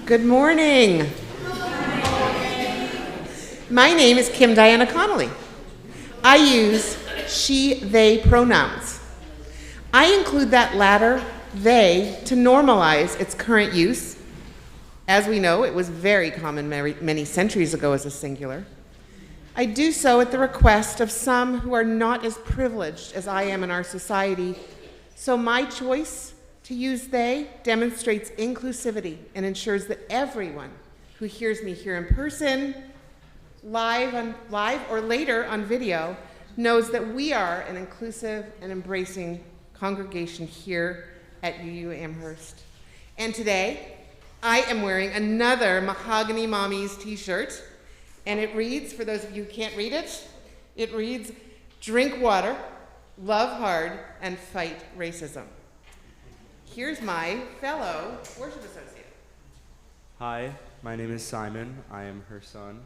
Good morning. My name is Kim Diana Connolly. I use she, they pronouns. I include that latter, they, to normalize its current use. As we know, it was very common many centuries ago as a singular. I do so at the request of some who are not as privileged as I am in our society. So my choice to use they demonstrates inclusivity and ensures that everyone who hears me here in person, live or later on video, knows that we are an inclusive and embracing congregation here at UU Amherst. And today, I am wearing another Mahogany Mommies t-shirt, and it reads, for those of you who can't read it, it reads, drink water, love hard, and fight racism. Here's my fellow worship associate. Hi, my name is Simon. I am her son.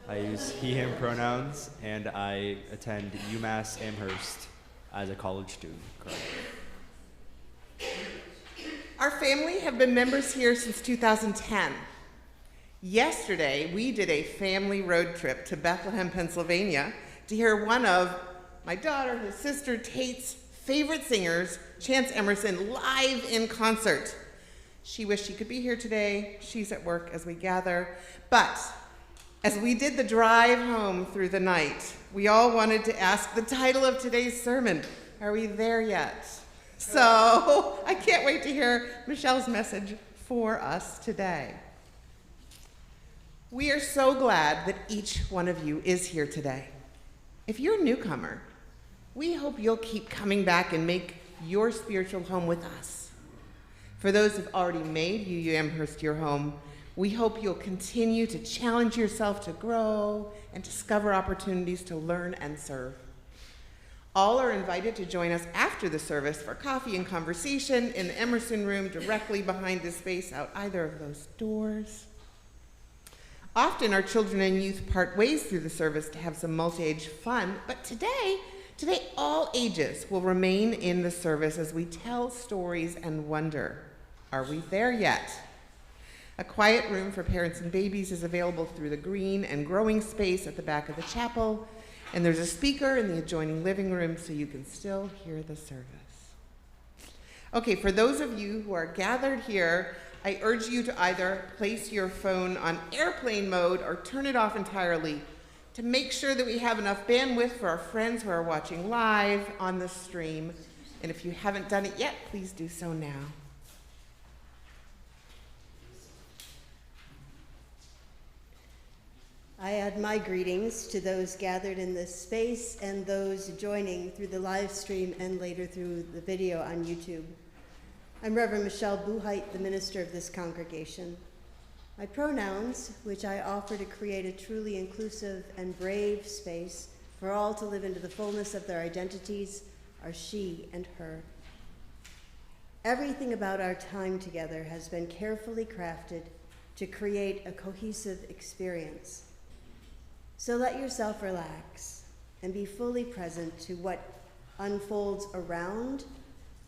I use he, him pronouns, and I attend UMass Amherst as a college student currently. Our family have been members here since 2010. Yesterday, we did a family road trip to Bethlehem, Pennsylvania to hear one of my daughter, his sister Tate's favorite singers, Chance Emerson, live in concert. She wished she could be here today. She's at work as we gather. But as we did the drive home through the night, we all wanted to ask the title of today's sermon. Are we there yet? So I can't wait to hear Michelle's message for us today. We are so glad that each one of you is here today. If you're a newcomer, we hope you'll keep coming back and make your spiritual home with us. For those who've already made UU Amherst your home, we hope you'll continue to challenge yourself to grow and discover opportunities to learn and serve. All are invited to join us after the service for coffee and conversation in the Emerson room directly behind this space out either of those doors. Often our children and youth part ways through the service to have some multi-age fun, but today all ages will remain in the service as we tell stories and wonder. Are we there yet? A quiet room for parents and babies is available through the green and growing space at the back of the chapel, and there's a speaker in the adjoining living room so you can still hear the service. Okay, for those of you who are gathered here, I urge you to either place your phone on airplane mode or turn it off entirely to make sure that we have enough bandwidth for our friends who are watching live on the stream. And if you haven't done it yet, please do so now. I add my greetings to those gathered in this space and those joining through the live stream and later through the video on YouTube. I'm Reverend Michelle Buhite, the minister of this congregation. My pronouns, which I offer to create a truly inclusive and brave space for all to live into the fullness of their identities, are she and her. Everything about our time together has been carefully crafted to create a cohesive experience. So let yourself relax and be fully present to what unfolds around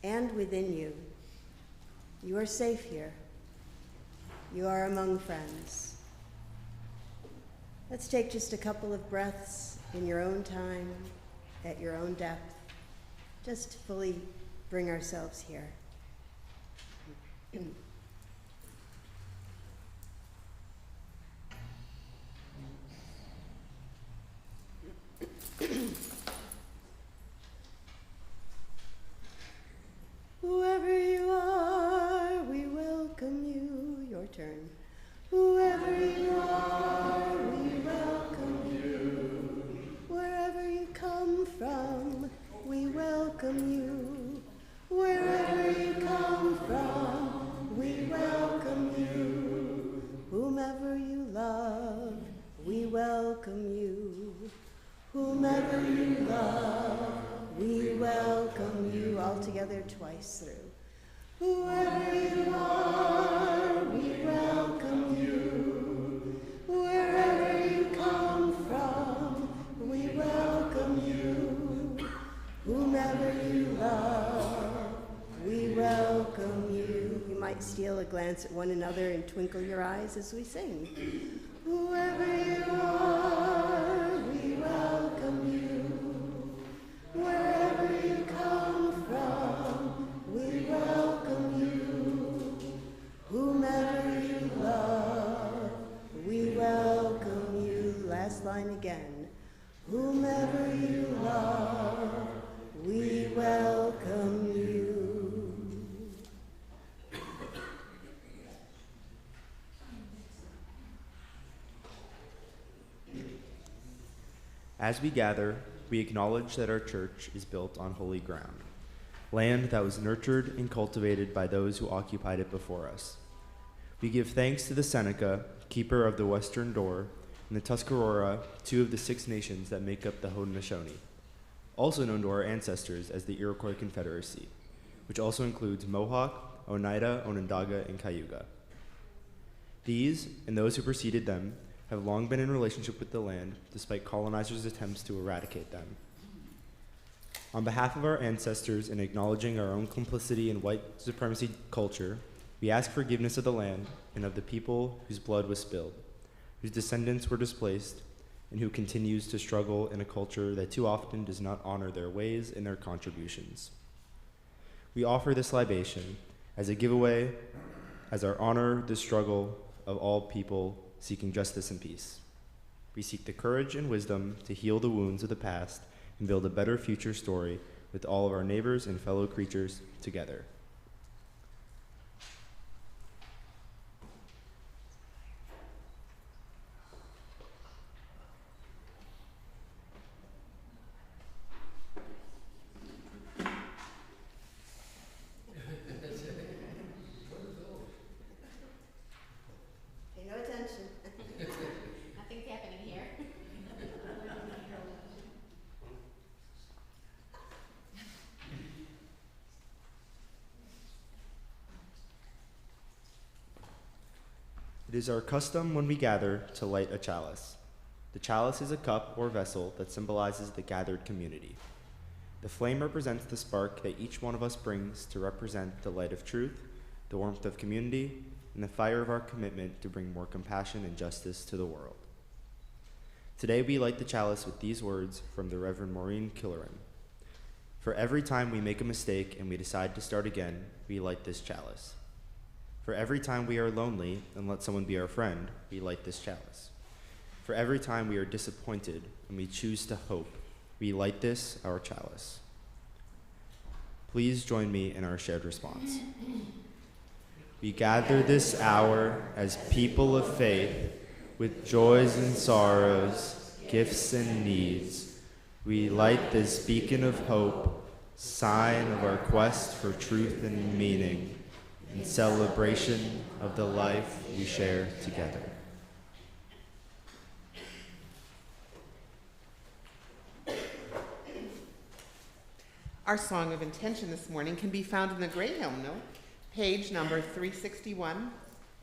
and within you. You are safe here. You are among friends. Let's take just a couple of breaths in your own time, at your own depth. Just to fully bring ourselves here. Whoever you are, we welcome you. Your turn. Whoever you are, we welcome you. Wherever you come from, we welcome you. Wherever you come from, we welcome you. Whomever you love, we welcome you. Whomever you love, we welcome you. All together twice through. Whoever you are, we welcome you. Wherever you come from, we welcome you. Whomever you love, we welcome you. You might steal a glance glance at one another and twinkle your eyes as we sing. Whoever you are, we welcome you. Wherever you come from, we welcome you. Whomever you love, we welcome you. Last line again. Whomever you love, we welcome you. As we gather, we acknowledge that our church is built on holy ground, land that was nurtured and cultivated by those who occupied it before us. We give thanks to the Seneca, keeper of the western door, and the Tuscarora, 2 of the 6 nations that make up the Haudenosaunee, also known to our ancestors as the Iroquois Confederacy, which also includes Mohawk, Oneida, Onondaga, and Cayuga. These, and those who preceded them, have long been in relationship with the land, despite colonizers' attempts to eradicate them. On behalf of our ancestors and acknowledging our own complicity in white supremacy culture, we ask forgiveness of the land and of the people whose blood was spilled, whose descendants were displaced, and who continues to struggle in a culture that too often does not honor their ways and their contributions. We offer this libation as a giveaway, as our honor the struggle of all people seeking justice and peace. We seek the courage and wisdom to heal the wounds of the past and build a better future story with all of our neighbors and fellow creatures together. It is our custom when we gather to light a chalice. The chalice is a cup or vessel that symbolizes the gathered community. The flame represents the spark that each one of us brings to represent the light of truth, the warmth of community, and the fire of our commitment to bring more compassion and justice to the world. Today we light the chalice with these words from the Reverend Maureen Killeran. For every time we make a mistake and we decide to start again, we light this chalice. For every time we are lonely and let someone be our friend, we light this chalice. For every time we are disappointed and we choose to hope, we light this, our chalice. Please join me in our shared response. We gather this hour as people of faith, with joys and sorrows, gifts and needs. We light this beacon of hope, sign of our quest for truth and meaning, in celebration of the life we share together. Our song of intention this morning can be found in the Gray Hymnal, page number 361.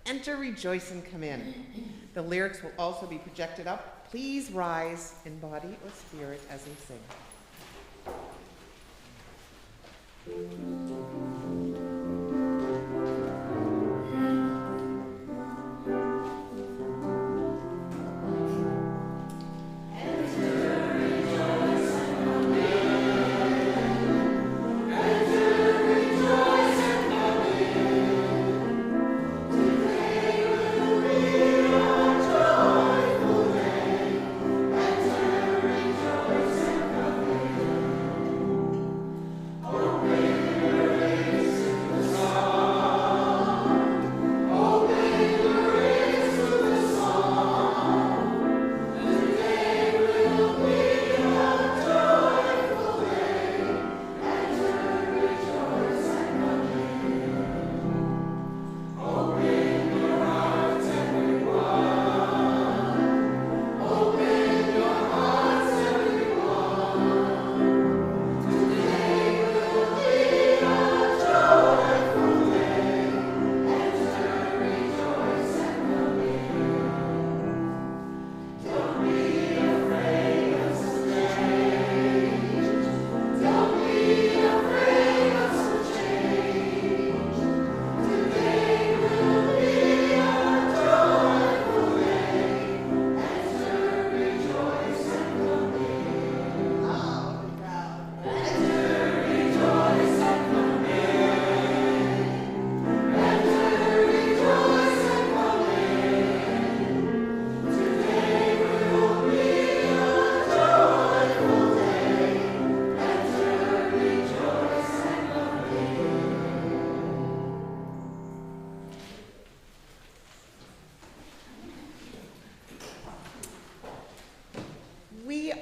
Enter, rejoice, and come in. The lyrics will also be projected up. Please rise in body or spirit as we sing. Oh,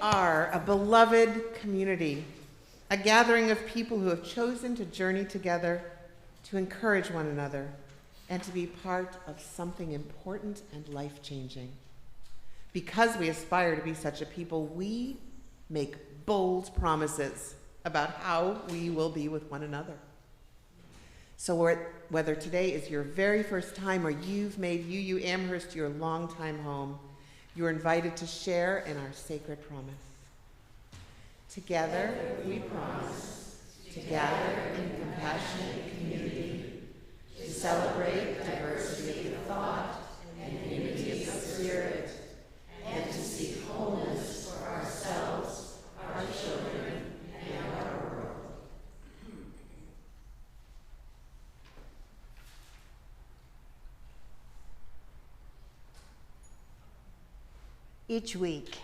are a beloved community, a gathering of people who have chosen to journey together, to encourage one another, and to be part of something important and life-changing. Because we aspire to be such a people, we make bold promises about how we will be with one another. So whether today is your very first time or you've made UU Amherst your longtime home, you're invited to share in our sacred promise. Together we promise to gather in compassionate community, to celebrate diversity of thought and unity of spirit, and to seek wholeness for ourselves, our children, and our world. Each week,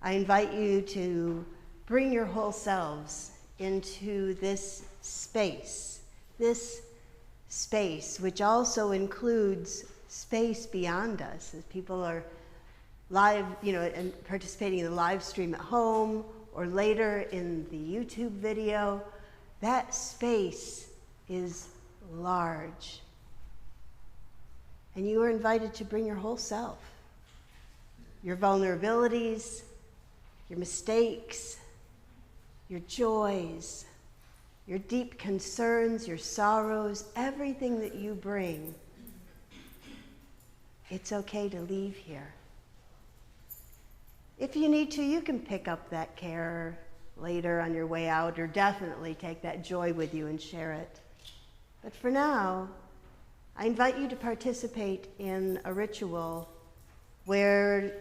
I invite you to bring your whole selves into this space which also includes space beyond us, as people are live, and participating in the live stream at home or later in the YouTube video. That space is large. And you are invited to bring your whole self, your vulnerabilities, your mistakes, your joys, your deep concerns, your sorrows, everything that you bring. It's okay to leave here. If you need to, you can pick up that care later on your way out, or definitely take that joy with you and share it. But for now, I invite you to participate in a ritual where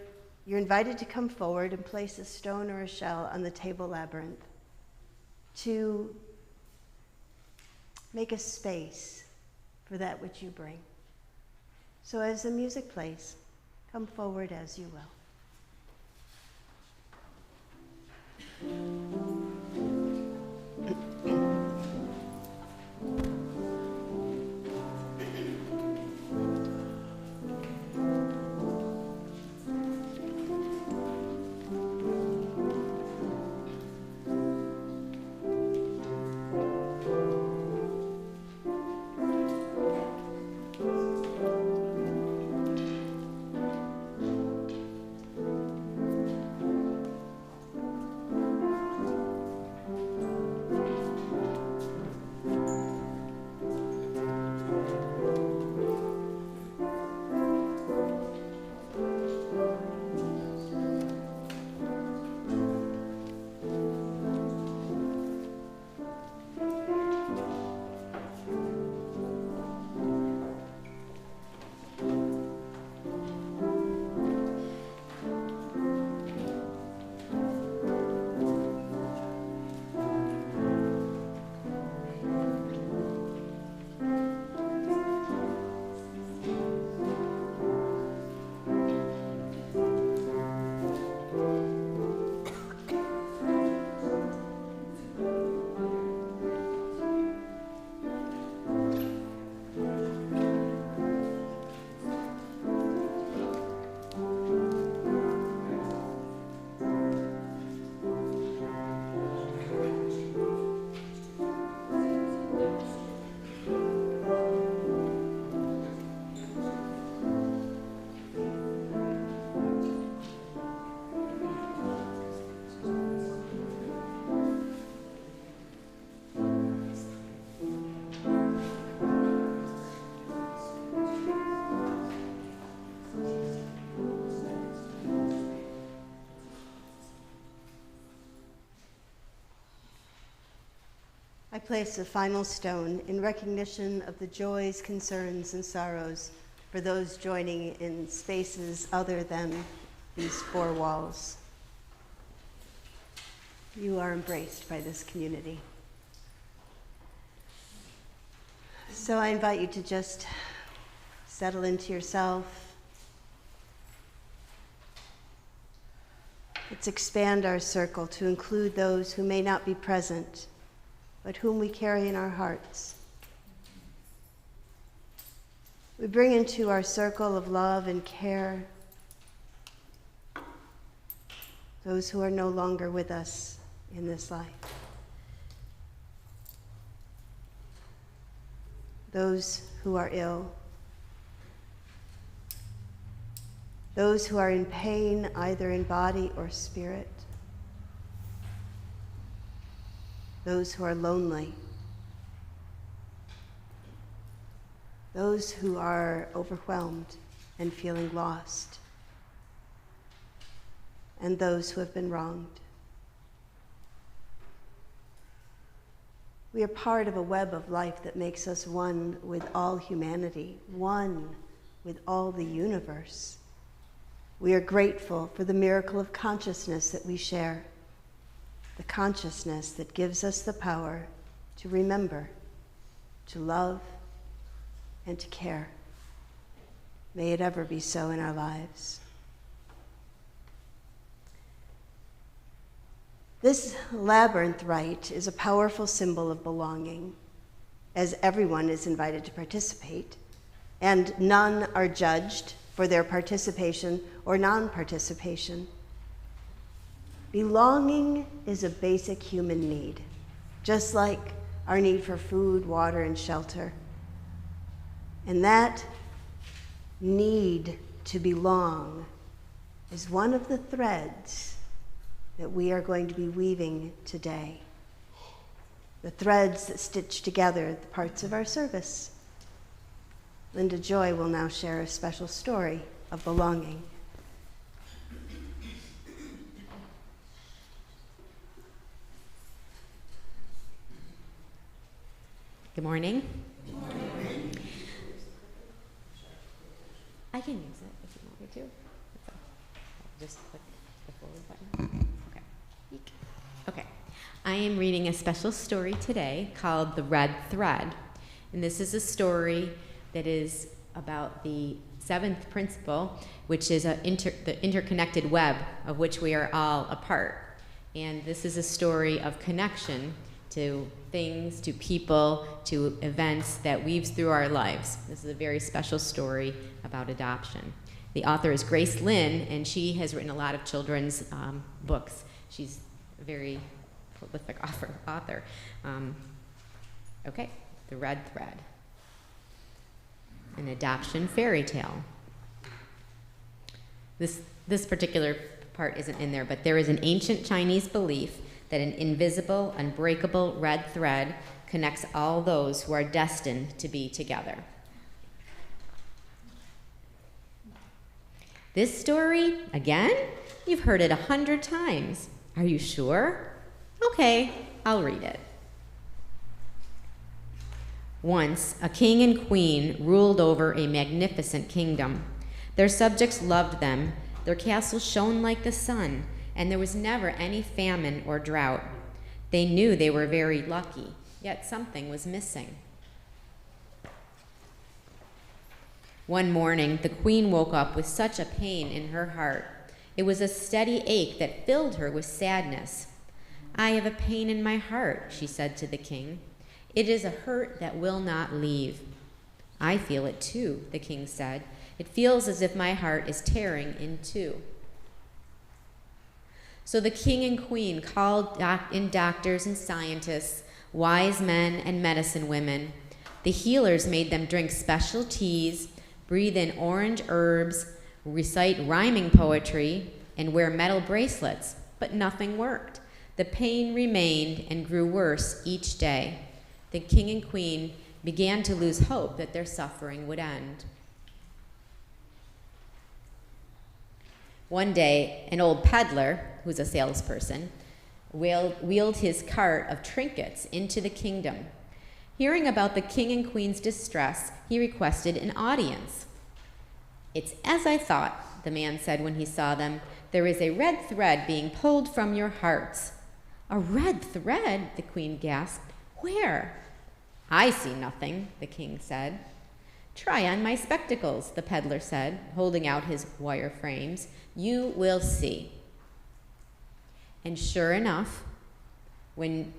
you're invited to come forward and place a stone or a shell on the table labyrinth to make a space for that which you bring. So as the music plays, come forward as you will. I place a final stone in recognition of the joys, concerns, and sorrows for those joining in spaces other than these four walls. You are embraced by this community. So I invite you to just settle into yourself. Let's expand our circle to include those who may not be present, but whom we carry in our hearts. We bring into our circle of love and care those who are no longer with us in this life, those who are ill, those who are in pain either in body or spirit, those who are lonely, those who are overwhelmed and feeling lost, and those who have been wronged. We are part of a web of life that makes us one with all humanity, one with all the universe. We are grateful for the miracle of consciousness that we share, the consciousness that gives us the power to remember, to love, and to care. May it ever be so in our lives. This labyrinth rite is a powerful symbol of belonging, as everyone is invited to participate, and none are judged for their participation or non-participation. Belonging is a basic human need, just like our need for food, water, and shelter. And that need to belong is one of the threads that we are going to be weaving today. The threads that stitch together the parts of our service. Linda Joy will now share a special story of belonging. Good morning. Good morning. I can use it if you want me to. Just click the forward button. Okay. Eek. Okay. I am reading a special story today called The Red Thread. And this is a story that is about the seventh principle, which is the interconnected web of which we are all a part. And this is a story of connection to things, to people, to events that weaves through our lives. This is a very special story about adoption. The author is Grace Lynn, and she has written a lot of children's books. She's a very prolific author. Okay, The Red Thread. An adoption fairy tale. This particular part isn't in there, but there is an ancient Chinese belief that an invisible, unbreakable red thread connects all those who are destined to be together. This story, again, you've heard it 100 times. Are you sure? Okay, I'll read it. Once, a king and queen ruled over a magnificent kingdom. Their subjects loved them, their castle shone like the sun, and there was never any famine or drought. They knew they were very lucky, yet something was missing. One morning, the queen woke up with such a pain in her heart. It was a steady ache that filled her with sadness. "I have a pain in my heart," she said to the king. "It is a hurt that will not leave." "I feel it too," the king said. "It feels as if my heart is tearing in two." So the king and queen called in doctors and scientists, wise men and medicine women. The healers made them drink special teas, breathe in orange herbs, recite rhyming poetry, and wear metal bracelets, but nothing worked. The pain remained and grew worse each day. The king and queen began to lose hope that their suffering would end. One day, an old peddler, who's a salesperson, wheeled his cart of trinkets into the kingdom. Hearing about the king and queen's distress, he requested an audience. "It's as I thought," the man said when he saw them. "There is a red thread being pulled from your hearts." "A red thread?" the queen gasped. "Where?" "I see nothing," the king said. "Try on my spectacles," the peddler said, holding out his wire frames. "You will see." And sure enough, when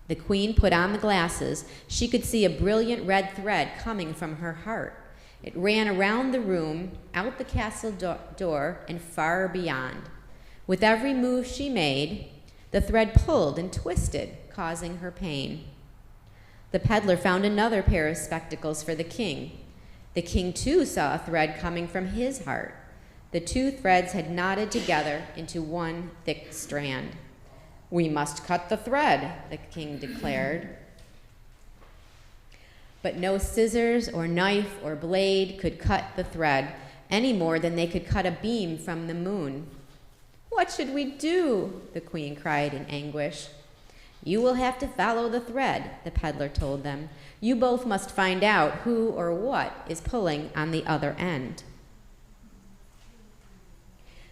the queen put on the glasses, she could see a brilliant red thread coming from her heart. It ran around the room, out the castle door, and far beyond. With every move she made, the thread pulled and twisted, causing her pain. The peddler found another pair of spectacles for the king. The king too saw a thread coming from his heart. The two threads had knotted together into one thick strand. "We must cut the thread," the king declared. But no scissors or knife or blade could cut the thread any more than they could cut a beam from the moon. "What should we do?" the queen cried in anguish. "You will have to follow the thread," the peddler told them. "You both must find out who or what is pulling on the other end."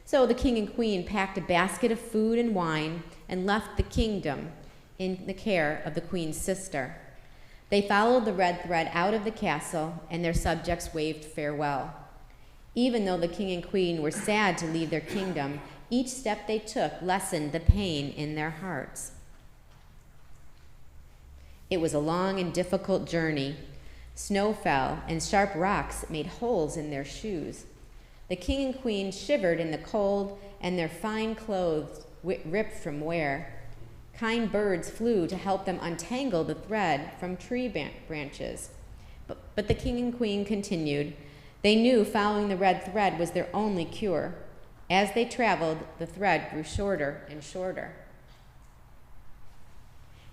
So the king and queen packed a basket of food and wine and left the kingdom in the care of the queen's sister. They followed the red thread out of the castle, and their subjects waved farewell. Even though the king and queen were sad to leave their kingdom, each step they took lessened the pain in their hearts. It was a long and difficult journey. Snow fell, and sharp rocks made holes in their shoes. The king and queen shivered in the cold, and their fine clothes ripped from wear. Kind birds flew to help them untangle the thread from tree branches. But the king and queen continued. They knew following the red thread was their only cure. As they traveled, the thread grew shorter and shorter.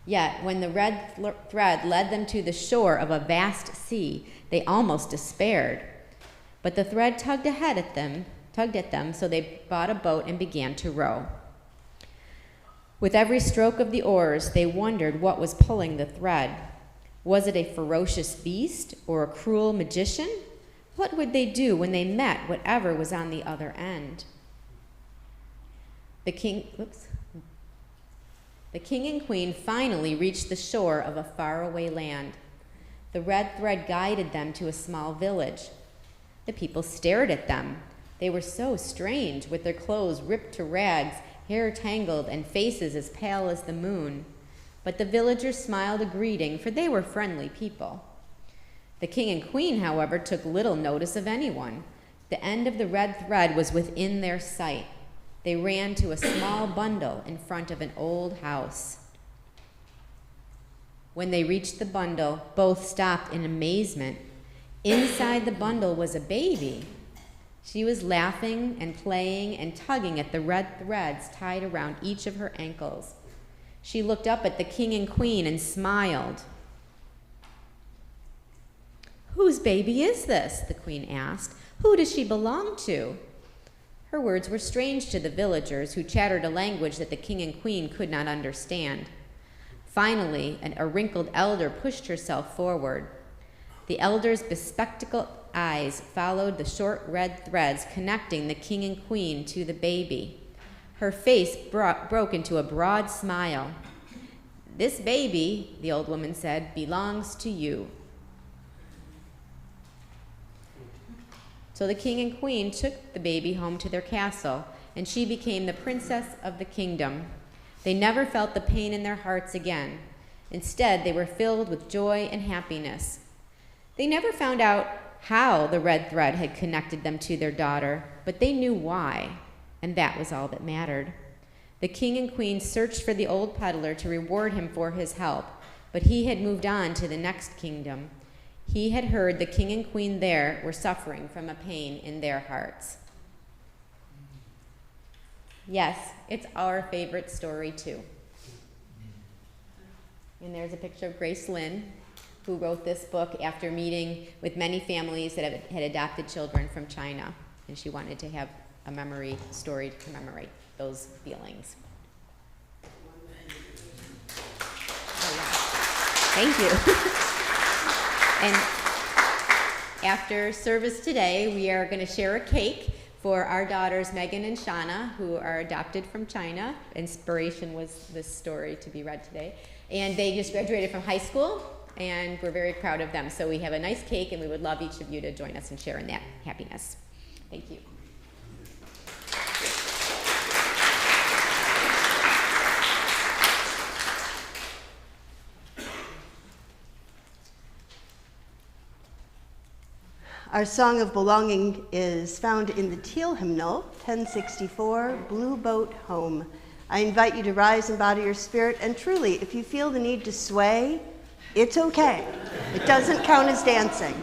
Yet, when the red thread led them to the shore of a vast sea, they almost despaired. But the thread tugged at them, so they bought a boat and began to row. With every stroke of the oars, they wondered what was pulling the thread. Was it a ferocious beast or a cruel magician? What would they do when they met whatever was on the other end? The king and queen finally reached the shore of a faraway land. The red thread guided them to a small village. The people stared at them. They were so strange, with their clothes ripped to rags, hair tangled, and faces as pale as the moon. But the villagers smiled a greeting, for they were friendly people. The king and queen, however, took little notice of anyone. The end of the red thread was within their sight. They ran to a small bundle in front of an old house. When they reached the bundle, both stopped in amazement. Inside the bundle was a baby. She was laughing and playing and tugging at the red threads tied around each of her ankles. She looked up at the king and queen and smiled. "Whose baby is this?" the queen asked. "Who does she belong to?" Her words were strange to the villagers, who chattered a language that the king and queen could not understand. Finally, a wrinkled elder pushed herself forward. The elder's bespectacled eyes followed the short red threads connecting the king and queen to the baby. Her face broke into a broad smile. "This baby," the old woman said, "belongs to you." So the king and queen took the baby home to their castle, and she became the princess of the kingdom. They never felt the pain in their hearts again. Instead, they were filled with joy and happiness. They never found out how the red thread had connected them to their daughter, but they knew why, and that was all that mattered. The king and queen searched for the old peddler to reward him for his help, but he had moved on to the next kingdom. He had heard the king and queen there were suffering from a pain in their hearts. Yes, it's our favorite story too. And there's a picture of Grace Lynn, who wrote this book after meeting with many families that had adopted children from China, and she wanted to have a memory story to commemorate those feelings. Oh, yeah. Thank you. And after service today, we are going to share a cake for our daughters Megan and Shauna, who are adopted from China. Inspiration was this story to be read today. And they just graduated from high school, and we're very proud of them. So we have a nice cake, and we would love each of you to join us and share in that happiness. Thank you. Our song of belonging is found in the Teal Hymnal, 1064, Blue Boat Home. I invite you to rise and bow to your spirit, and truly, if you feel the need to sway, it's okay. It doesn't count as dancing.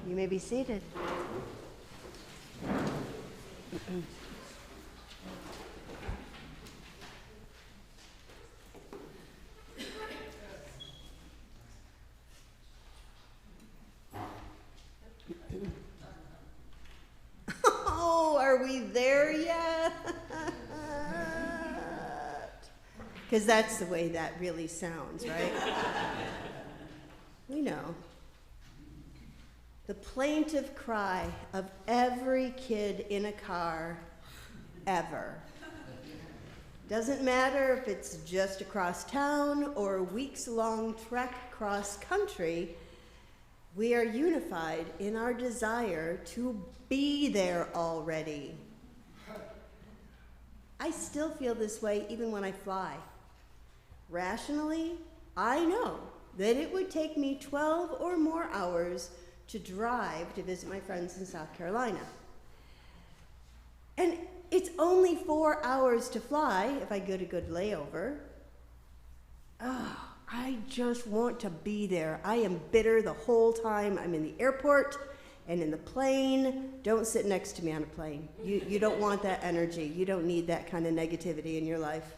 You may be seated. Oh, are we there yet? Because that's the way that really sounds, right? We know. The plaintive cry of every kid in a car ever. Doesn't matter if it's just across town or a weeks-long trek cross country, we are unified in our desire to be there already. I still feel this way even when I fly. Rationally, I know that it would take me 12 or more hours to drive to visit my friends in South Carolina. And it's only 4 hours to fly if I get a good layover. Oh, I just want to be there. I am bitter the whole time I'm in the airport And in the plane, don't sit next to me on a plane. You don't want that energy. You don't need that kind of negativity in your life.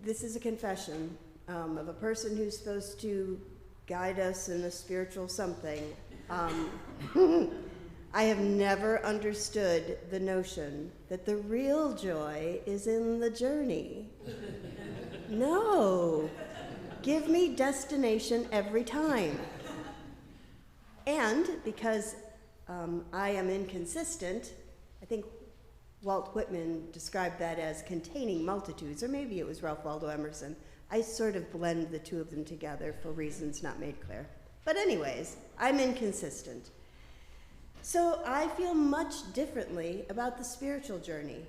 This is a confession of a person who's supposed to guide us in a spiritual something. I have never understood the notion that the real joy is in the journey. No. Give me destination every time. And because I am inconsistent, I think Walt Whitman described that as containing multitudes, or maybe it was Ralph Waldo Emerson. I sort of blend the two of them together for reasons not made clear. But anyways, I'm inconsistent. So I feel much differently about the spiritual journey.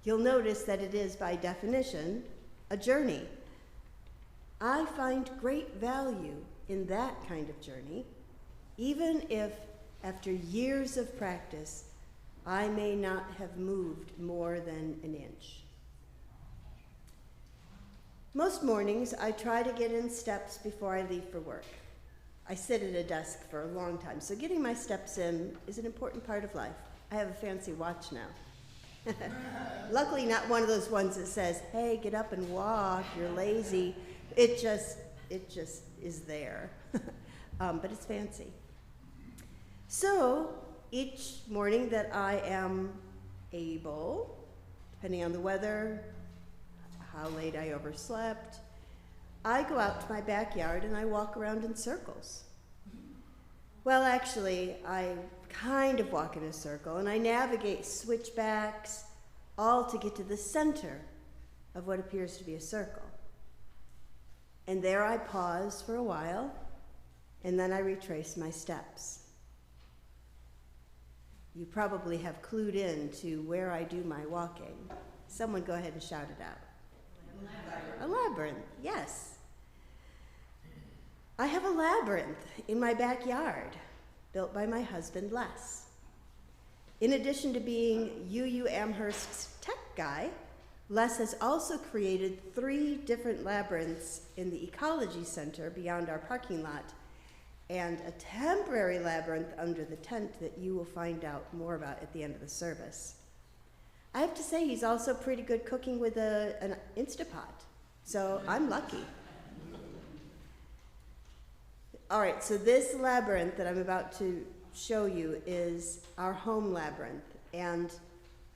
You'll notice that it is, by definition, a journey. I find great value in that kind of journey, even if, after years of practice, I may not have moved more than an inch. Most mornings, I try to get in steps before I leave for work. I sit at a desk for a long time, so getting my steps in is an important part of life. I have a fancy watch now. Luckily, not one of those ones that says, hey, get up and walk, you're lazy. It just is there, but it's fancy. So each morning that I am able, depending on the weather, how late I overslept, I go out to my backyard and I walk around in circles. Well, actually, I kind of walk in a circle and I navigate switchbacks, all to get to the center of what appears to be a circle. And there I pause for a while, and then I retrace my steps. You probably have clued in to where I do my walking. Someone go ahead and shout it out. A labyrinth, yes. I have a labyrinth in my backyard, built by my husband, Les. In addition to being UU Amherst's tech guy, Les has also created 3 different labyrinths in the Ecology Center beyond our parking lot, and a temporary labyrinth under the tent that you will find out more about at the end of the service. I have to say, he's also pretty good cooking with an Instapot, so I'm lucky. All right, so this labyrinth that I'm about to show you is our home labyrinth, and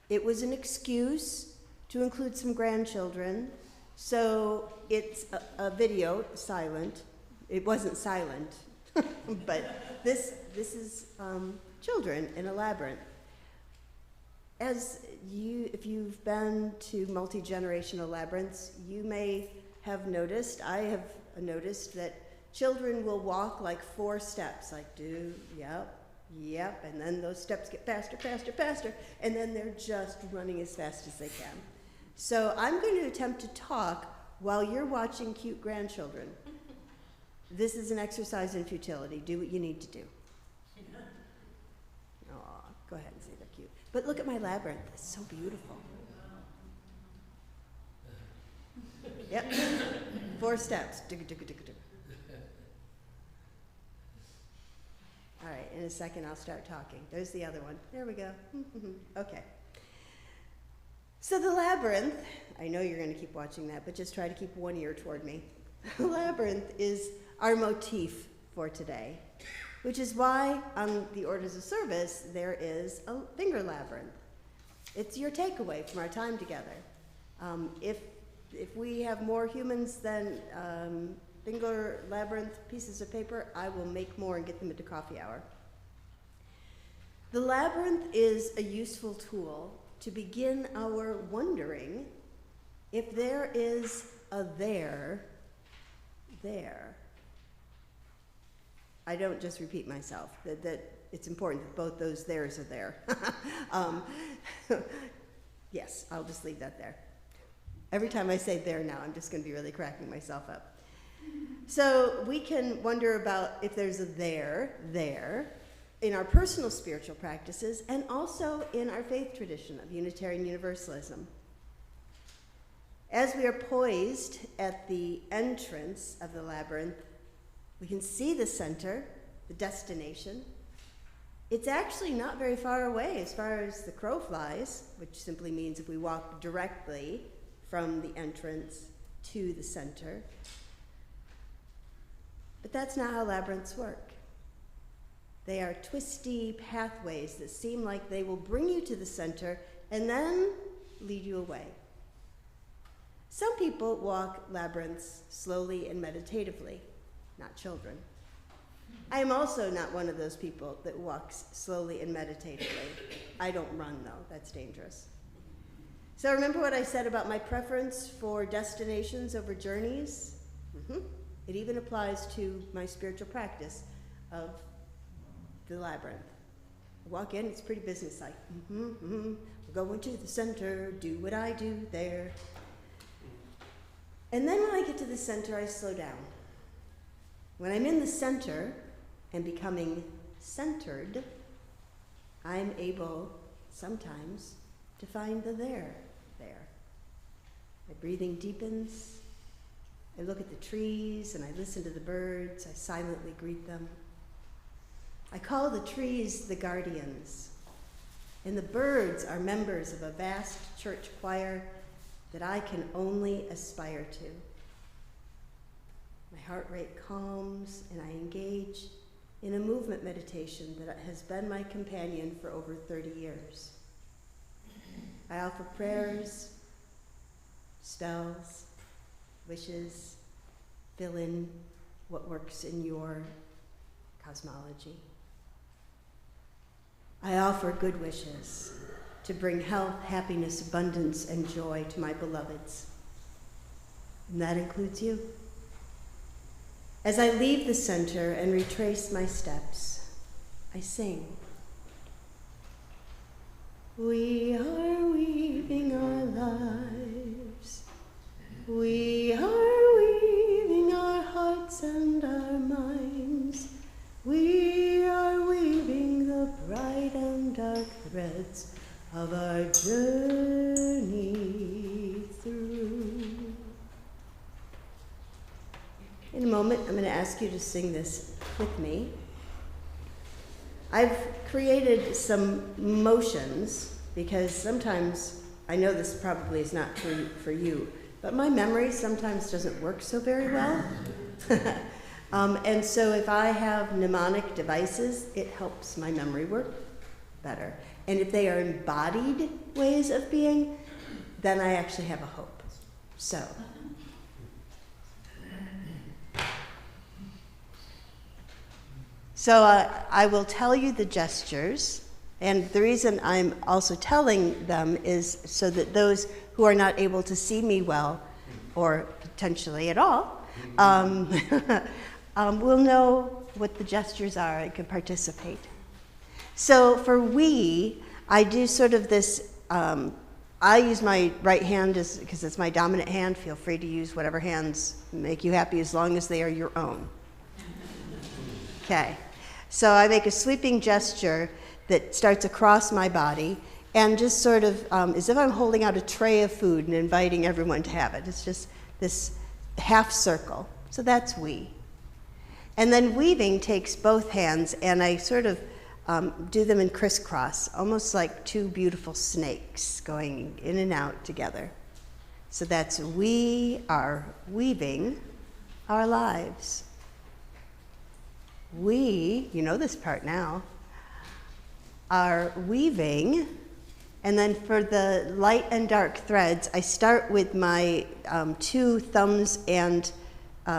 it was an excuse to include some grandchildren, so it's a video, silent. It wasn't silent, but this is children in a labyrinth. If you've been to multi-generational labyrinths, you may have noticed, I have noticed that children will walk like 4 steps, like yep, and then those steps get faster, faster, faster, and then they're just running as fast as they can. So I'm going to attempt to talk while you're watching cute grandchildren. This is an exercise in futility. Do what you need to do. Aw, go ahead and say they're cute. But look at my labyrinth. It's so beautiful. Yep. 4 steps. All right, in a second I'll start talking. There's the other one. There we go. Okay. So the labyrinth, I know you're going to keep watching that, but just try to keep one ear toward me. The labyrinth is our motif for today, which is why on the orders of service there is a finger labyrinth. It's your takeaway from our time together. If we have more humans than finger labyrinth pieces of paper, I will make more and get them at the coffee hour. The labyrinth is a useful tool to begin our wondering if there is a there. I don't just repeat myself, that it's important that both those theres are there. Yes, I'll just leave that there. Every time I say there now, I'm just going to be really cracking myself up. So we can wonder about if there's a there in our personal spiritual practices and also in our faith tradition of Unitarian Universalism. As we are poised at the entrance of the labyrinth, We can see the center, the destination. It's actually not very far away as far as the crow flies, which simply means if we walk directly from the entrance to the center. But that's not how labyrinths work. They are twisty pathways that seem like they will bring you to the center and then lead you away. Some people walk labyrinths slowly and meditatively, not children. I am also not one of those people that walks slowly and meditatively. I don't run, though. That's dangerous. So remember what I said about my preference for destinations over journeys? It even applies to my spiritual practice of the labyrinth. I walk in, it's pretty businesslike. We're going to the center, do what I do there. And then when I get to the center, I slow down. When I'm in the center and becoming centered, I'm able sometimes to find the there. My breathing deepens. I look at the trees and I listen to the birds. I silently greet them. I call the trees the guardians, and the birds are members of a vast church choir that I can only aspire to. My heart rate calms and I engage in a movement meditation that has been my companion for over 30 years. I offer prayers, spells, wishes, fill in what works in your cosmology. I offer good wishes to bring health, happiness, abundance, and joy to my beloveds. And that includes you. As I leave the center and retrace my steps, I sing. We are weaving our lives. We are weaving our hearts and our minds. We are weaving the bright and dark threads of our journey through. In a moment, I'm going to ask you to sing this with me. I've created some motions because sometimes, I know this probably is not true for you, but my memory sometimes doesn't work so very well. And so if I have mnemonic devices, it helps my memory work better. And if they are embodied ways of being, then I actually have a hope. So I will tell you the gestures, and the reason I'm also telling them is so that those who are not able to see me well, or potentially at all, will know what the gestures are and can participate. So for we, I do sort of this, I use my right hand because it's my dominant hand. Feel free to use whatever hands make you happy as long as they are your own. Okay. So I make a sweeping gesture that starts across my body and just sort of as if I'm holding out a tray of food and inviting everyone to have it. It's just this half circle. So that's we. And then weaving takes both hands and I sort of do them in crisscross, almost like two beautiful snakes going in and out together. So that's we are weaving our lives. We, you know this part now, are weaving, and then for the light and dark threads, I start with my 2 thumbs and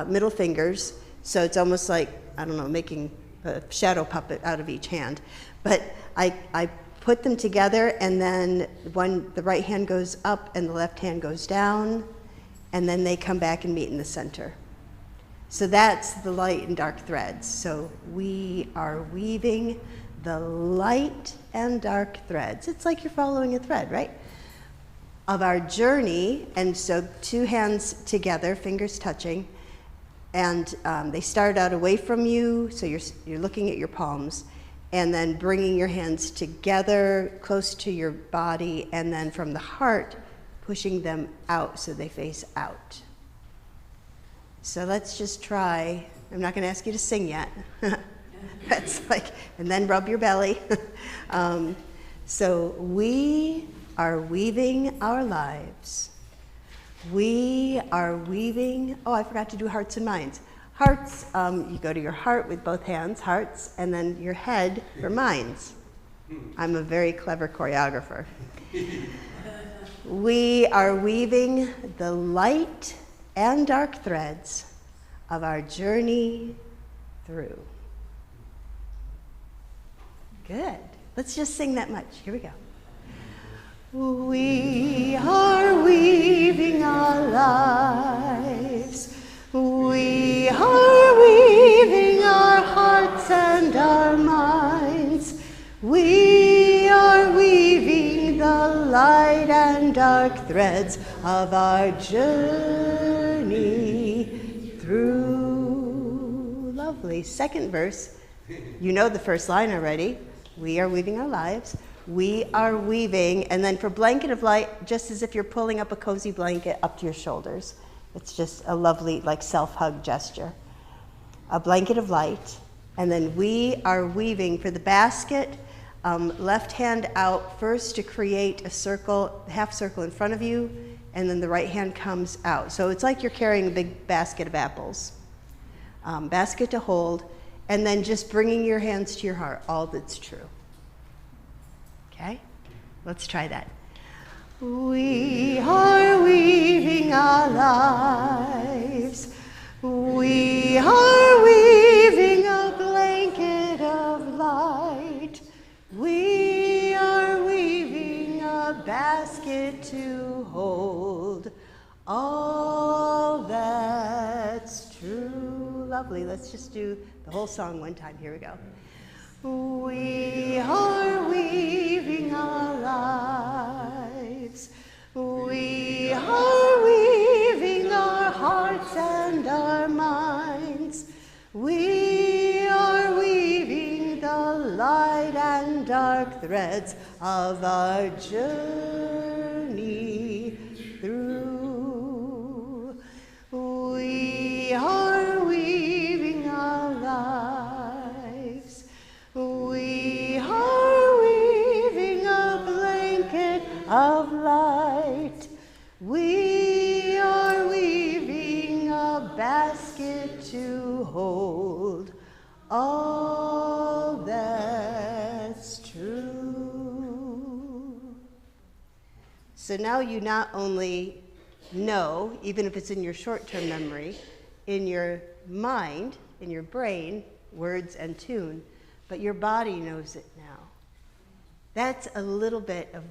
middle fingers, so it's almost like, I don't know, making a shadow puppet out of each hand. But I put them together, and then the right hand goes up and the left hand goes down, and then they come back and meet in the center. So that's the light and dark threads. So we are weaving the light and dark threads. It's like you're following a thread, right? Of our journey, and so 2 hands together, fingers touching, and they start out away from you, so you're looking at your palms, and then bringing your hands together close to your body, and then from the heart, pushing them out so they face out. So let's just try I'm not going to ask you to sing yet. That's like, and then rub your belly. So we are weaving our lives. We are weaving, oh, I forgot to do hearts and minds. Hearts, you go to your heart with both hands, hearts, and then your head for minds. I'm a very clever choreographer. We are weaving the light and dark threads of our journey through. Good. Let's just sing that much. Here we go. We are weaving our lives. We are weaving our hearts and our minds. We are weaving the light and dark threads of our journey through. Lovely. Second verse. You know the first line already. We are weaving our lives. We are weaving, and then for blanket of light, just as if you're pulling up a cozy blanket up to your shoulders. It's just a lovely, like, self-hug gesture. A blanket of light, and then we are weaving for the basket, left hand out first to create a circle, half circle in front of you, and then the right hand comes out. So it's like you're carrying a big basket of apples. Basket to hold, and then just bringing your hands to your heart, all that's true. Okay? Let's try that. We are weaving our lives. We are weaving a blanket of light. We are weaving a basket to hold all that's true. Lovely. Let's just do the whole song one time. Here we go. We are weaving our lives. We are weaving our hearts and our minds. We are weaving the light and dark threads of our journey through. We are weaving our lives. We are weaving a blanket of light. We are weaving a basket to hold all that's true. So now you not only know, even if it's in your short-term memory, in your mind, in your brain, words and tune, but your body knows it now. That's a little bit of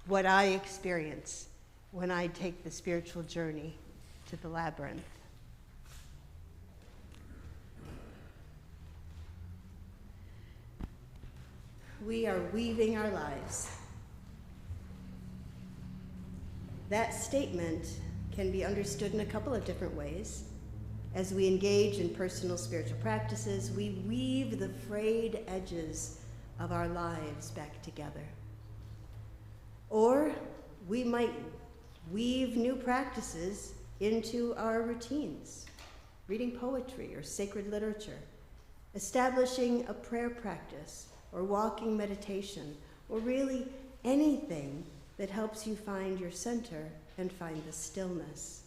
what I experience when I take the spiritual journey to the labyrinth. We are weaving our lives. That statement can be understood in a couple of different ways. As we engage in personal spiritual practices, we weave the frayed edges of our lives back together. Or we might weave new practices into our routines, reading poetry or sacred literature, establishing a prayer practice or walking meditation, or really anything that helps you find your center and find the stillness.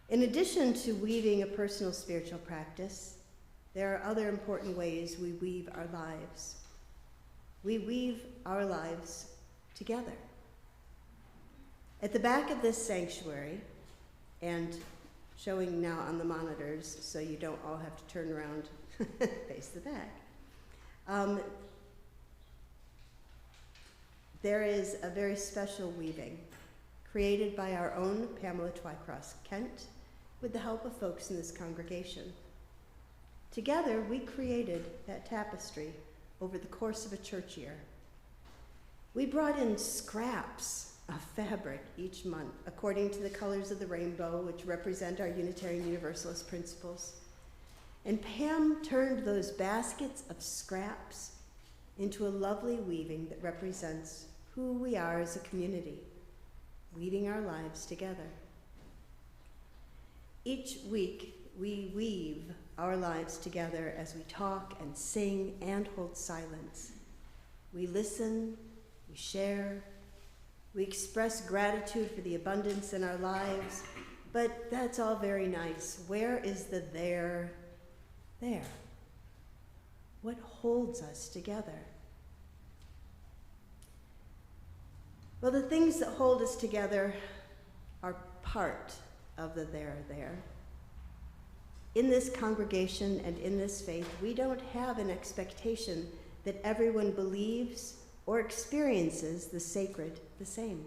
In addition to weaving a personal spiritual practice, there are other important ways we weave our lives. We weave our lives together. At the back of this sanctuary, and showing now on the monitors so you don't all have to turn around, face the back, there is a very special weaving created by our own Pamela Twycross Kent with the help of folks in this congregation. Together, we created that tapestry over the course of a church year. We brought in scraps of fabric each month, according to the colors of the rainbow, which represent our Unitarian Universalist principles. And Pam turned those baskets of scraps into a lovely weaving that represents who we are as a community, weaving our lives together. Each week we weave our lives together as we talk and sing and hold silence. We listen, we share, we express gratitude for the abundance in our lives, but that's all very nice. Where is the there? There. What holds us together? Well, the things that hold us together are part of the there. In this congregation and in this faith, we don't have an expectation that everyone believes or experiences the sacred the same.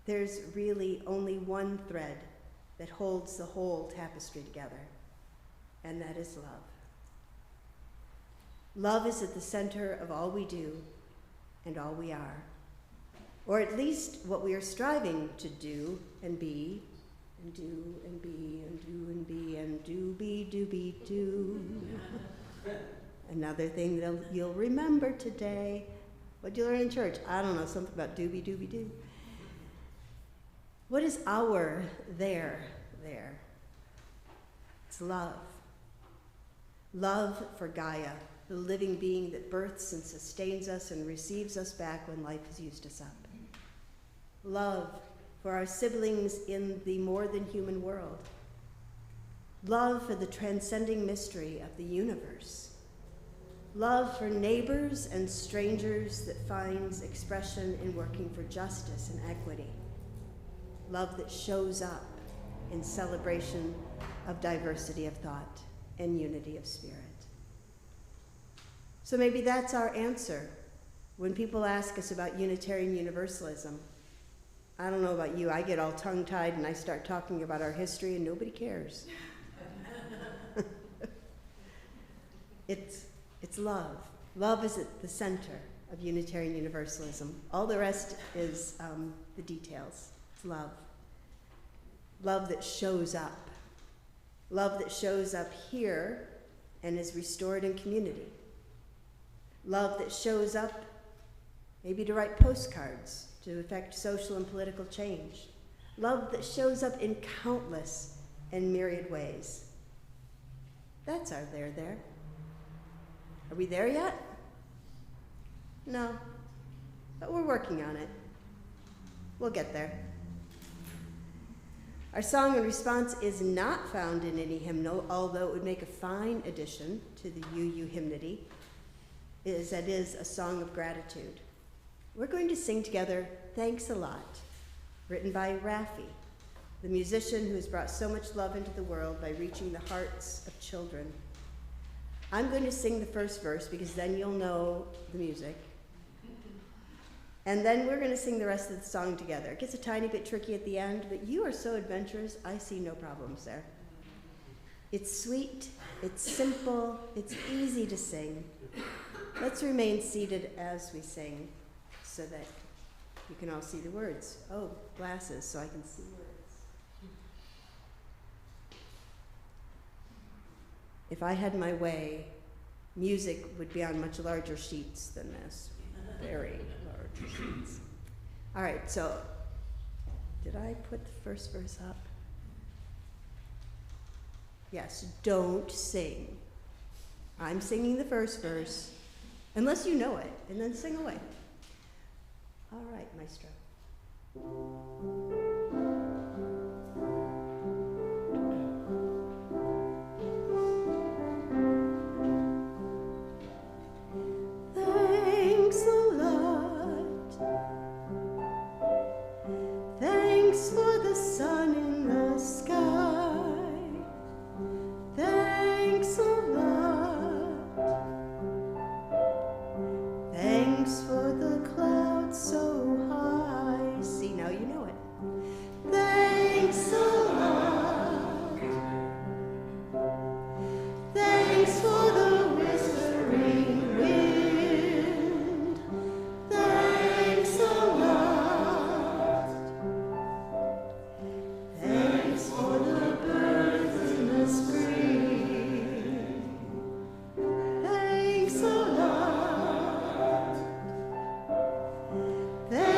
There's really only one thread that holds the whole tapestry together, and that is love. Love is at the center of all we do and all we are, or at least what we are striving to do and be, and do and be, and do and be, and do. Another thing that you'll remember today. What'd you learn in church? I don't know, something about do. What is our there? It's love. Love for Gaia, the living being that births and sustains us and receives us back when life has used us up. Love for our siblings in the more than human world. Love for the transcending mystery of the universe. Love for neighbors and strangers that finds expression in working for justice and equity. Love that shows up in celebration of diversity of thought and unity of spirit. So maybe that's our answer when people ask us about Unitarian Universalism. I don't know about you, I get all tongue-tied and I start talking about our history and nobody cares. It's love. Love is at the center of Unitarian Universalism. All the rest is the details. It's love. Love that shows up. Love that shows up here and is restored in community. Love that shows up maybe to write postcards to effect social and political change. Love that shows up in countless and myriad ways. That's our there. Are we there yet? No, but we're working on it. We'll get there. Our song and response is not found in any hymnal, although it would make a fine addition to the UU hymnody. That is a song of gratitude. We're going to sing together Thanks a Lot, written by Raffi, the musician who has brought so much love into the world by reaching the hearts of children. I'm going to sing the first verse because then you'll know the music. And then we're going to sing the rest of the song together. It gets a tiny bit tricky at the end, but you are so adventurous, I see no problems there. It's sweet, it's simple, it's easy to sing. Let's remain seated as we sing so that you can all see the words. Oh, glasses, so I can see words. If I had my way, music would be on much larger sheets than this. Very large sheets. All right, so did I put the first verse up? Yes, don't sing. I'm singing the first verse, unless you know it, and then sing away. All right, maestro. There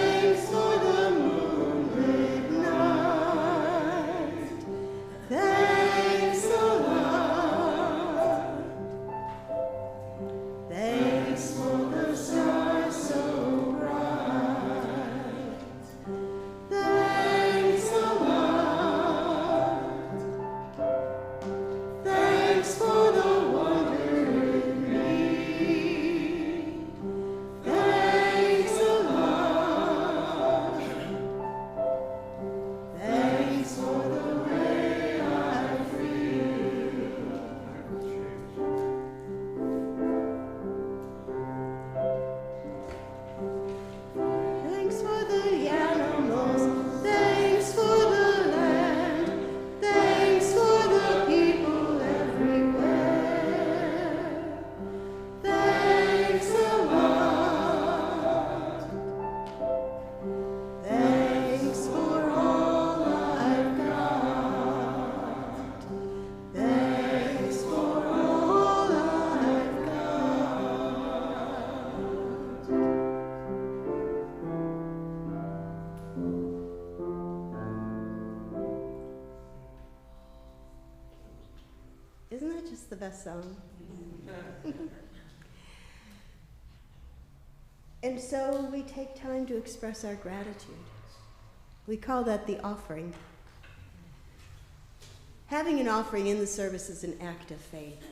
best song. And so we take time to express our gratitude. We call that the offering. Having an offering in the service is an act of faith.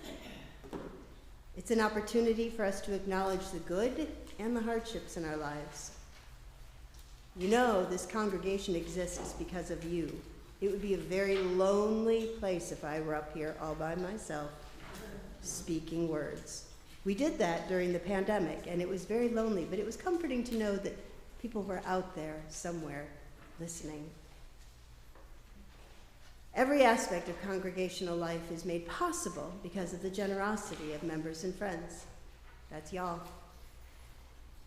It's an opportunity for us to acknowledge the good and the hardships in our lives. You know, this congregation exists because of you. It would be a very lonely place if I were up here all by myself speaking words. We did that during the pandemic, and it was very lonely, but it was comforting to know that people were out there somewhere listening. Every aspect of congregational life is made possible because of the generosity of members and friends. That's y'all.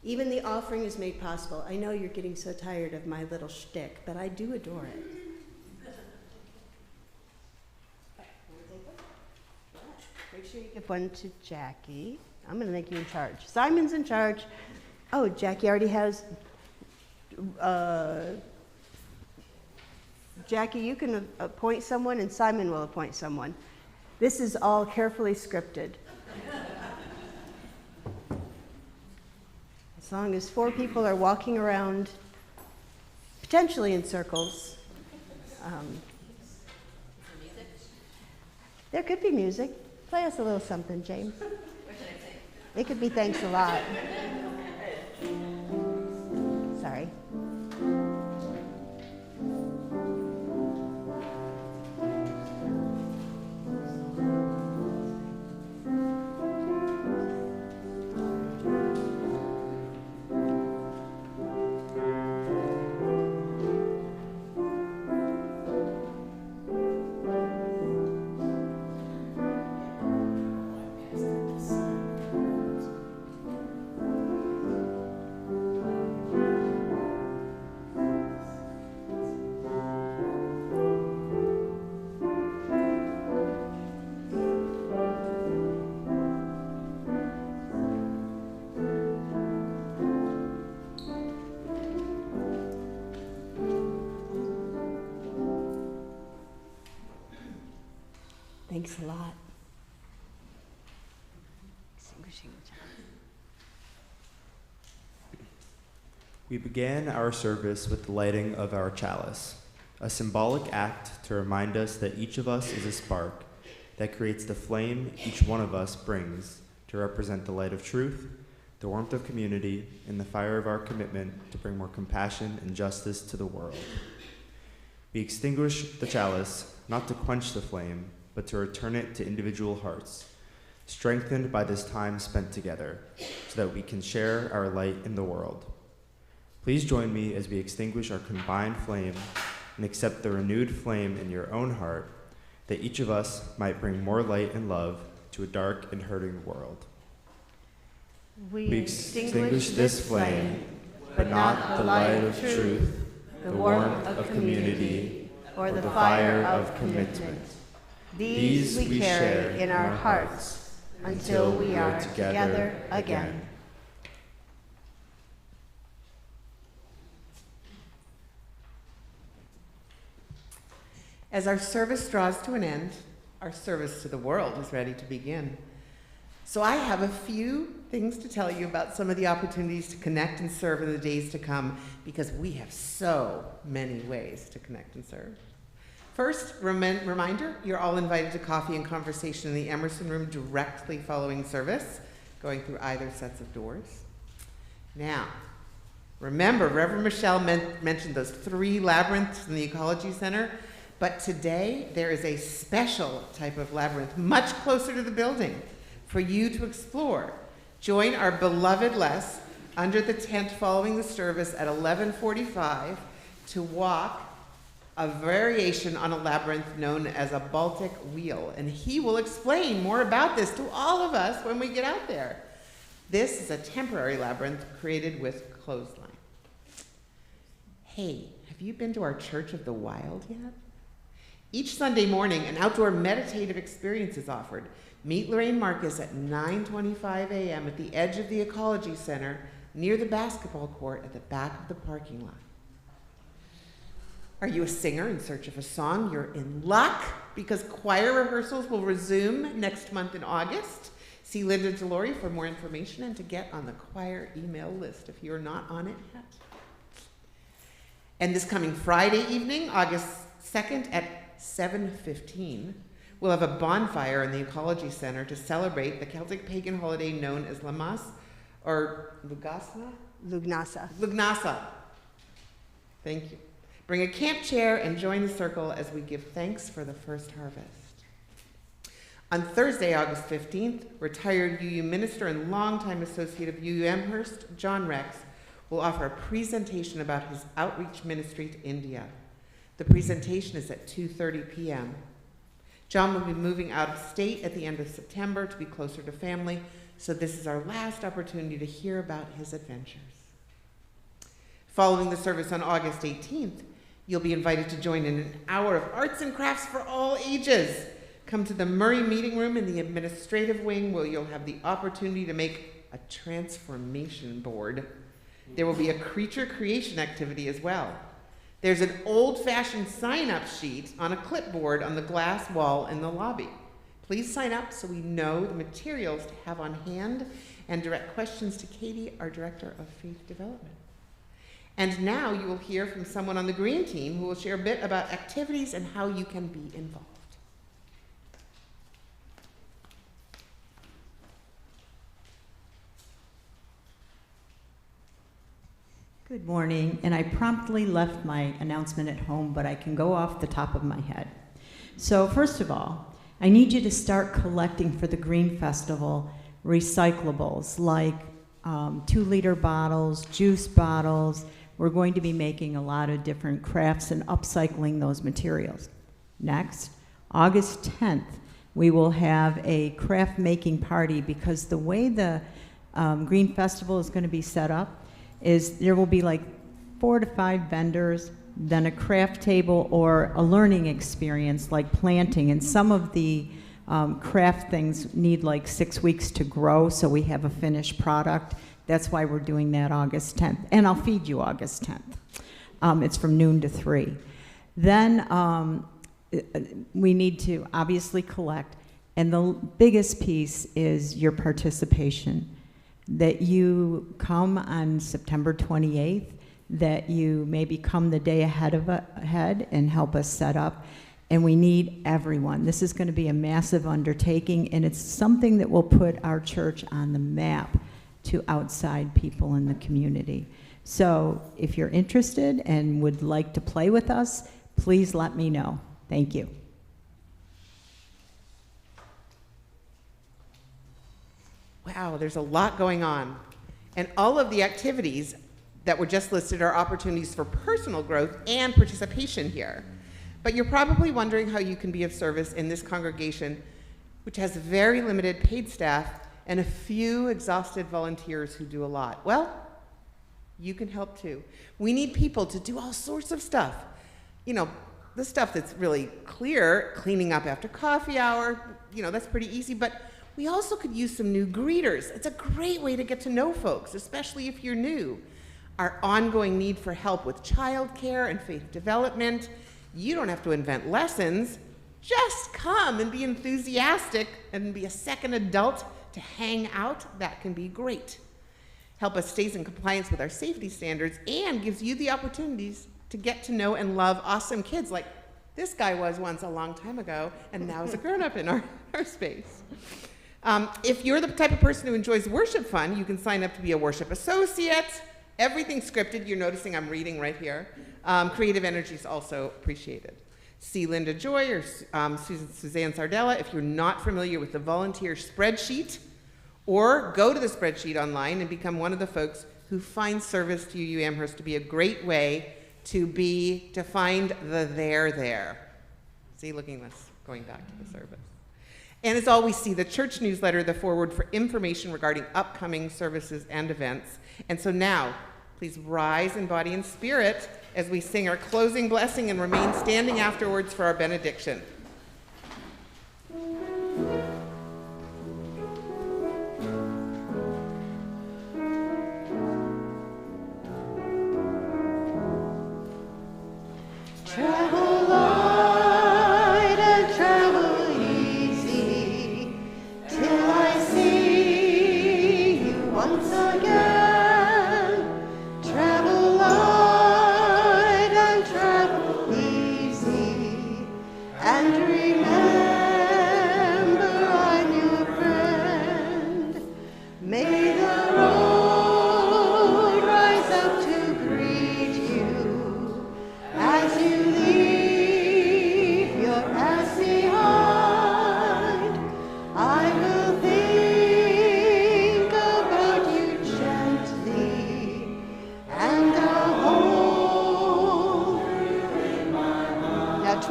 Even the offering is made possible. I know you're getting so tired of my little shtick, but I do adore it. Make sure you give one to Jackie. I'm going to make you in charge. Simon's in charge. Oh, Jackie already has. Jackie, you can appoint someone, and Simon will appoint someone. This is all carefully scripted. As long as 4 people are walking around, potentially in circles. There could be music. Play us a little something, James. What should I say? It could be thanks a lot. Sorry. Thanks a lot. Extinguishing the child. We began our service with the lighting of our chalice, a symbolic act to remind us that each of us is a spark that creates the flame each one of us brings to represent the light of truth, the warmth of community, and the fire of our commitment to bring more compassion and justice to the world. We extinguish the chalice not to quench the flame, but to return it to individual hearts, strengthened by this time spent together, so that we can share our light in the world. Please join me as we extinguish our combined flame and accept the renewed flame in your own heart, that each of us might bring more light and love to a dark and hurting world. We extinguish this flame, but not the light of truth, the warmth of community, or the fire of commitment. These we carry in our hearts until we are together again. As our service draws to an end, our service to the world is ready to begin. So I have a few things to tell you about some of the opportunities to connect and serve in the days to come, because we have so many ways to connect and serve. First, reminder, you're all invited to coffee and conversation in the Emerson room directly following service, going through either sets of doors. Now, remember, Reverend Michelle mentioned those 3 labyrinths in the Ecology Center, but today there is a special type of labyrinth much closer to the building for you to explore. Join our beloved Les under the tent following the service at 11:45 to walk a variation on a labyrinth known as a Baltic wheel, and he will explain more about this to all of us when we get out there. This is a temporary labyrinth created with clothesline. Hey, have you been to our Church of the Wild yet? Each Sunday morning, an outdoor meditative experience is offered. Meet Lorraine Marcus at 9:25 a.m. at the edge of the Ecology Center near the basketball court at the back of the parking lot. Are you a singer in search of a song? You're in luck, because choir rehearsals will resume next month in August. See Linda DeLaurie for more information and to get on the choir email list if you're not on it yet. And this coming Friday evening, August 2nd at 7:15, we'll have a bonfire in the Ecology Center to celebrate the Celtic pagan holiday known as Lammas, or Lugnasa? Lugnasa. Thank you. Bring a camp chair and join the circle as we give thanks for the first harvest. On Thursday, August 15th, retired UU minister and longtime associate of UU Amherst, John Rex, will offer a presentation about his outreach ministry to India. The presentation is at 2:30 p.m. John will be moving out of state at the end of September to be closer to family, so this is our last opportunity to hear about his adventures. Following the service on August 18th, you'll be invited to join in an hour of arts and crafts for all ages. Come to the Murray Meeting Room in the administrative wing where you'll have the opportunity to make a transformation board. There will be a creature creation activity as well. There's an old-fashioned sign-up sheet on a clipboard on the glass wall in the lobby. Please sign up so we know the materials to have on hand and direct questions to Katie, our Director of Faith Development. And now you will hear from someone on the green team who will share a bit about activities and how you can be involved. Good morning, and I promptly left my announcement at home, but I can go off the top of my head. So first of all, I need you to start collecting for the Green Festival recyclables like 2-liter bottles, juice bottles. We're going to be making a lot of different crafts and upcycling those materials. Next, August 10th, we will have a craft making party because the way the Green Festival is going to be set up is there will be like 4 to 5 vendors, then a craft table or a learning experience like planting. And some of the craft things need like 6 weeks to grow, so we have a finished product. That's why we're doing that August 10th. And I'll feed you August 10th. It's from noon to 3. Then we need to obviously collect. And the biggest piece is your participation. That you come on September 28th, that you maybe come the day ahead and help us set up. And we need everyone. This is going to be a massive undertaking, and it's something that will put our church on the map to outside people in the community. So if you're interested and would like to play with us, please let me know. Thank you. Wow, there's a lot going on. And all of the activities that were just listed are opportunities for personal growth and participation here. But you're probably wondering how you can be of service in this congregation, which has very limited paid staff and a few exhausted volunteers who do a lot. Well, you can help too. We need people to do all sorts of stuff. You know, the stuff that's really clear, cleaning up after coffee hour, that's pretty easy, but we also could use some new greeters. It's a great way to get to know folks, especially if you're new. Our ongoing need for help with childcare and faith development. You don't have to invent lessons. Just come and be enthusiastic and be a second adult to hang out. That can be great. Help us stay in compliance with our safety standards and gives you the opportunities to get to know and love awesome kids like this guy was once a long time ago and now is a grown-up in our space. If you're the type of person who enjoys worship fun, you can sign up to be a worship associate. Everything's scripted. You're noticing I'm reading right here. Creative energy is also appreciated. See Linda Joy or Suzanne Sardella if you're not familiar with the volunteer spreadsheet, or go to the spreadsheet online and become one of the folks who find service to UU Amherst to be a great way to find the there. See, looking this, going back to the service. And as always, see the church newsletter, the forward for information regarding upcoming services and events. And so now, please rise in body and spirit as we sing our closing blessing and remain standing afterwards for our benediction. Travel light and travel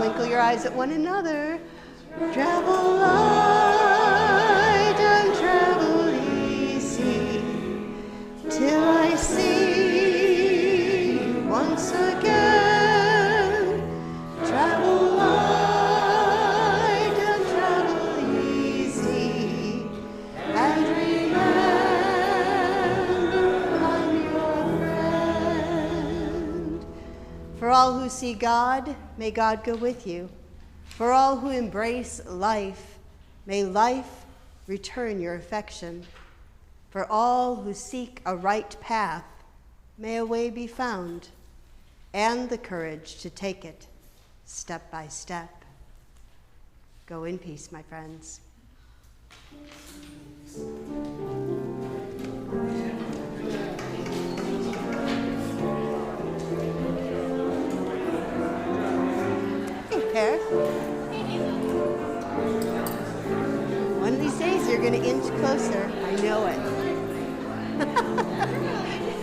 twinkle your eyes at one another. Travel light and travel easy till I see you once again. Travel light and travel easy, and remember I'm your friend. For all who see God, may God go with you. For all who embrace life, may life return your affection. For all who seek a right path, may a way be found, and the courage to take it step by step. Go in peace, my friends. Hey, Pear. One of these days you're going to inch closer. I know it.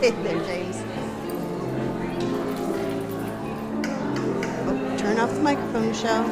Hey there, James. Oh, turn off the microphone, Michelle.